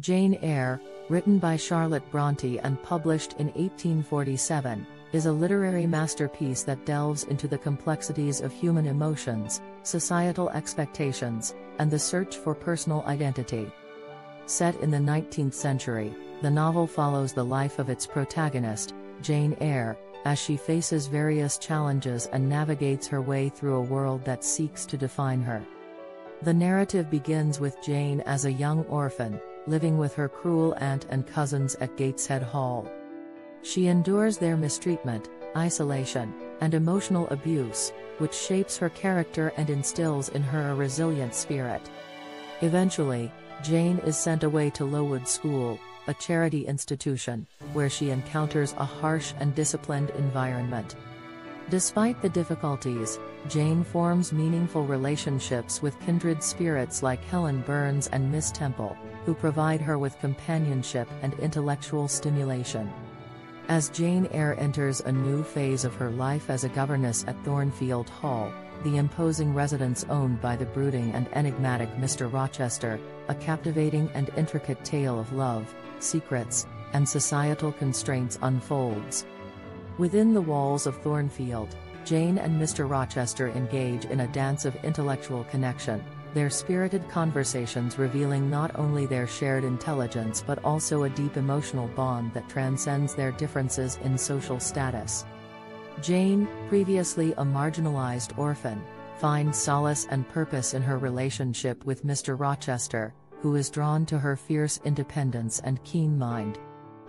Jane Eyre, written by Charlotte Bronte and published in 1847, is a literary masterpiece that delves into the complexities of human emotions, societal expectations, and the search for personal identity. Set in the 19th century, the novel follows the life of its protagonist, Jane Eyre, as she faces various challenges and navigates her way through a world that seeks to define her. The narrative begins with Jane as a young orphan, living with her cruel aunt and cousins at Gateshead Hall. She endures their mistreatment, isolation, and emotional abuse, which shapes her character and instills in her a resilient spirit. Eventually, Jane is sent away to Lowood School, a charity institution, where she encounters a harsh and disciplined environment. Despite the difficulties, Jane forms meaningful relationships with kindred spirits like Helen Burns and Miss Temple, who provide her with companionship and intellectual stimulation. As Jane Eyre enters a new phase of her life as a governess at Thornfield Hall, the imposing residence owned by the brooding and enigmatic Mr. Rochester, a captivating and intricate tale of love, secrets, and societal constraints unfolds. Within the walls of Thornfield, Jane and Mr. Rochester engage in a dance of intellectual connection, their spirited conversations revealing not only their shared intelligence but also a deep emotional bond that transcends their differences in social status. Jane, previously a marginalized orphan, finds solace and purpose in her relationship with Mr. Rochester, who is drawn to her fierce independence and keen mind.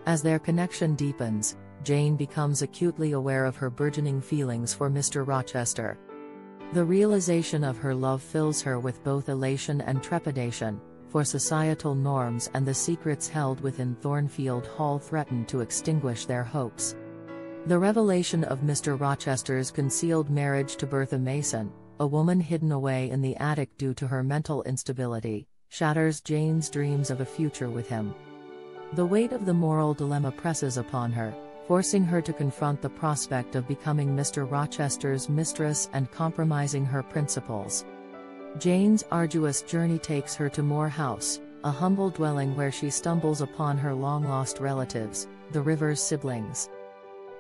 As their connection deepens, Jane becomes acutely aware of her burgeoning feelings for Mr. Rochester. The realization of her love fills her with both elation and trepidation, for societal norms and the secrets held within Thornfield Hall threaten to extinguish their hopes. The revelation of Mr. Rochester's concealed marriage to Bertha Mason, a woman hidden away in the attic due to her mental instability, shatters Jane's dreams of a future with him. The weight of the moral dilemma presses upon her, forcing her to confront the prospect of becoming Mr. Rochester's mistress and compromising her principles. Jane's arduous journey takes her to Moor House, a humble dwelling where she stumbles upon her long-lost relatives, the Rivers siblings.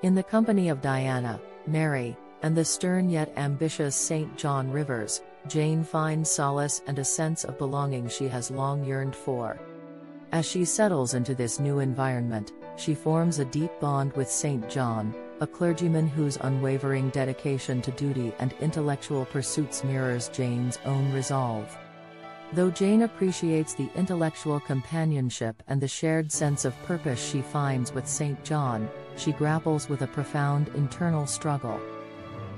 In the company of Diana, Mary, and the stern yet ambitious St. John Rivers, Jane finds solace and a sense of belonging she has long yearned for. As she settles into this new environment, she forms a deep bond with St. John, a clergyman whose unwavering dedication to duty and intellectual pursuits mirrors Jane's own resolve. Though Jane appreciates the intellectual companionship and the shared sense of purpose she finds with St. John, she grapples with a profound internal struggle.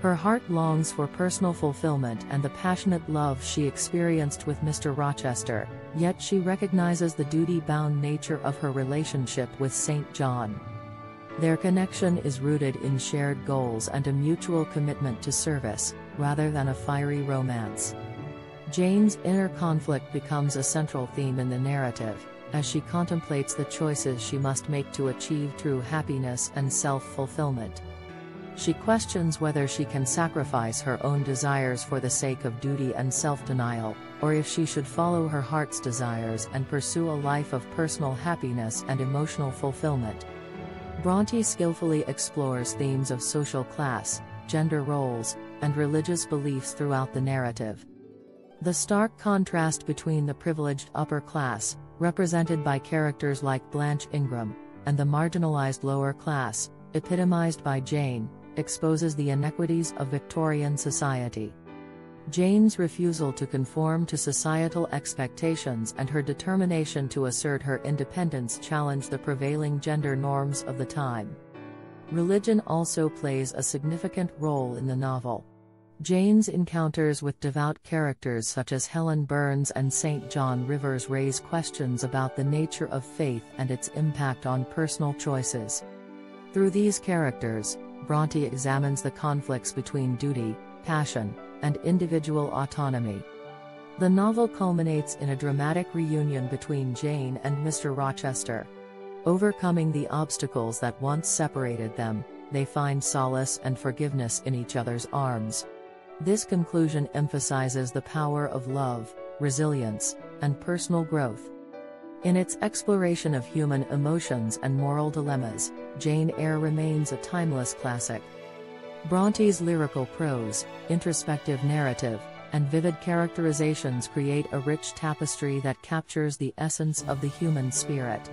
Her heart longs for personal fulfillment and the passionate love she experienced with Mr. Rochester, yet she recognizes the duty-bound nature of her relationship with St. John. Their connection is rooted in shared goals and a mutual commitment to service, rather than a fiery romance. Jane's inner conflict becomes a central theme in the narrative, as she contemplates the choices she must make to achieve true happiness and self-fulfillment. She questions whether she can sacrifice her own desires for the sake of duty and self-denial, or if she should follow her heart's desires and pursue a life of personal happiness and emotional fulfillment. Bronte skillfully explores themes of social class, gender roles, and religious beliefs throughout the narrative. The stark contrast between the privileged upper class, represented by characters like Blanche Ingram, and the marginalized lower class, epitomized by Jane, exposes the inequities of Victorian society. Jane's refusal to conform to societal expectations and her determination to assert her independence challenge the prevailing gender norms of the time. Religion also plays a significant role in the novel. Jane's encounters with devout characters such as Helen Burns and St. John Rivers raise questions about the nature of faith and its impact on personal choices. Through these characters, Bronte examines the conflicts between duty, passion, and individual autonomy. The novel culminates in a dramatic reunion between Jane and Mr. Rochester. Overcoming the obstacles that once separated them, they find solace and forgiveness in each other's arms. This conclusion emphasizes the power of love, resilience, and personal growth. In its exploration of human emotions and moral dilemmas, Jane Eyre remains a timeless classic. Bronte's lyrical prose, introspective narrative, and vivid characterizations create a rich tapestry that captures the essence of the human spirit.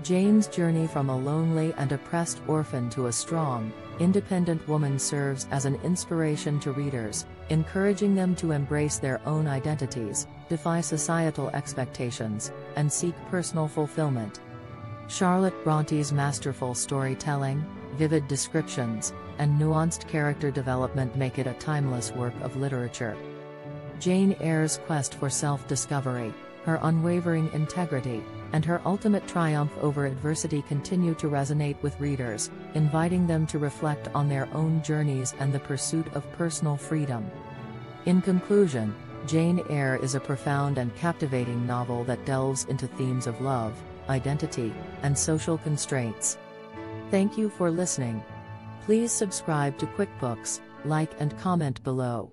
Jane's journey from a lonely and oppressed orphan to a strong, independent woman serves as an inspiration to readers, encouraging them to embrace their own identities, defy societal expectations, and seek personal fulfillment. Charlotte Bronte's masterful storytelling, vivid descriptions, and nuanced character development make it a timeless work of literature. Jane Eyre's quest for self-discovery, her unwavering integrity, and her ultimate triumph over adversity continue to resonate with readers, inviting them to reflect on their own journeys and the pursuit of personal freedom. In conclusion, Jane Eyre is a profound and captivating novel that delves into themes of love, identity, and social constraints. Thank you for listening. Please subscribe to QuickBooks, like and comment below.